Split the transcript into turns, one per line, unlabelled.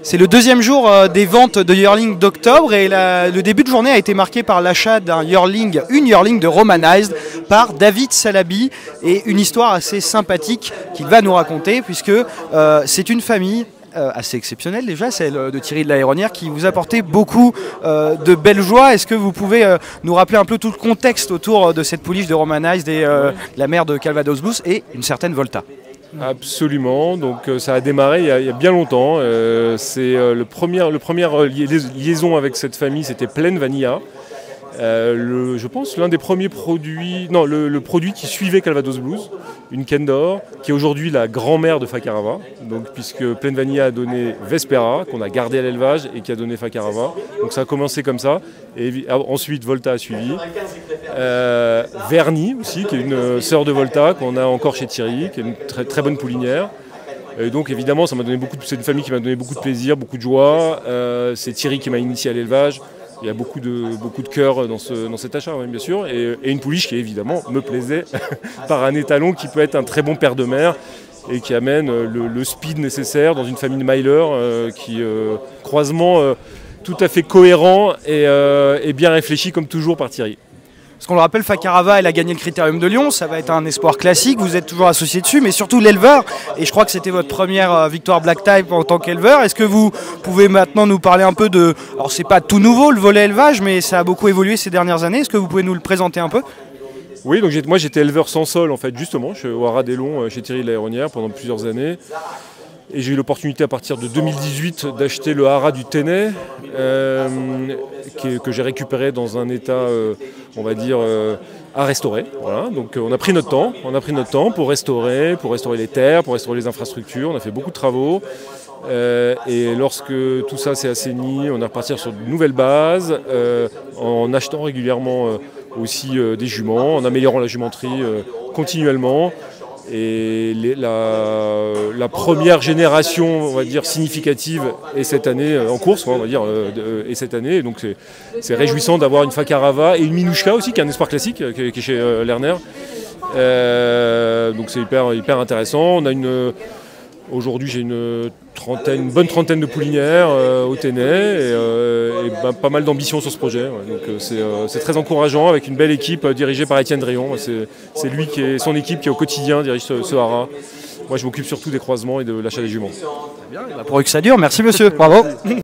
C'est le deuxième jour des ventes de yearling d'octobre et le début de journée a été marqué par l'achat une yearling de Romanized par David Salabi et une histoire assez sympathique qu'il va nous raconter puisque c'est une famille assez exceptionnelle déjà, celle de Thierry de la Héronnière qui vous apportait beaucoup de belles joies. Est-ce que vous pouvez nous rappeler un peu tout le contexte autour de cette pouliche de Romanized et la mère de Calvados Blues et une certaine Volta?
Absolument, donc ça a démarré il y a bien longtemps. Le première liaison avec cette famille, c'était Plaine Vanilla. Je pense l'un des premiers produits, non, le produit qui suivait Calvados Blues, une Kendor, qui est aujourd'hui la grand-mère de Fakarava, donc puisque Plaine Vanilla a donné Vespera, qu'on a gardé à l'élevage et qui a donné Fakarava. Donc ça a commencé comme ça, et ensuite Volta a suivi. Verni aussi, qui est une sœur de Volta, qu'on a encore chez Thierry, qui est une très, très bonne poulinière. Et donc évidemment, c'est une famille qui m'a donné beaucoup de plaisir, beaucoup de joie. C'est Thierry qui m'a initié à l'élevage. Il y a beaucoup de cœur dans cet achat, oui, bien sûr. Et une pouliche qui, évidemment, me plaisait par un étalon qui peut être un très bon père de mère et qui amène le speed nécessaire dans une famille de milers croisement tout à fait cohérent et bien réfléchi, comme toujours, par Thierry.
Parce qu'on le rappelle, Fakarava, elle a gagné le Critérium de Lyon, ça va être un espoir classique, vous êtes toujours associé dessus, mais surtout l'éleveur, et je crois que c'était votre première victoire Black Type en tant qu'éleveur. Est-ce que vous pouvez maintenant nous parler un peu de... Alors c'est pas tout nouveau le volet élevage, mais ça a beaucoup évolué ces dernières années, est-ce que vous pouvez nous le présenter un peu?
Oui, donc moi j'étais éleveur sans sol en fait, justement, je suis au Haras des Longs chez Thierry de la Héronnière pendant plusieurs années. Et j'ai eu l'opportunité à partir de 2018 d'acheter le Haras du Tenay, que j'ai récupéré dans un état, on va dire, à restaurer. Voilà. Donc on a pris notre temps pour restaurer les terres, pour restaurer les infrastructures. On a fait beaucoup de travaux. Et lorsque tout ça s'est assaini, on est reparti sur de nouvelles bases, en achetant régulièrement aussi des juments, en améliorant la jumenterie continuellement. Et la première génération, on va dire, significative est cette année en course, on va dire, et cette année. Donc c'est réjouissant d'avoir une Fakarava et une Minouchka aussi, qui est un espoir classique, qui est chez Lerner. Donc c'est hyper intéressant. Aujourd'hui, j'ai une bonne trentaine de poulinières au Tenay et pas mal d'ambition sur ce projet. Ouais. Donc c'est très encourageant avec une belle équipe dirigée par Étienne Drayon. C'est lui son équipe qui au quotidien dirige ce haras. Moi, je m'occupe surtout des croisements et de l'achat des juments.
Bien, il va pour que ça dure. Merci monsieur. Bravo.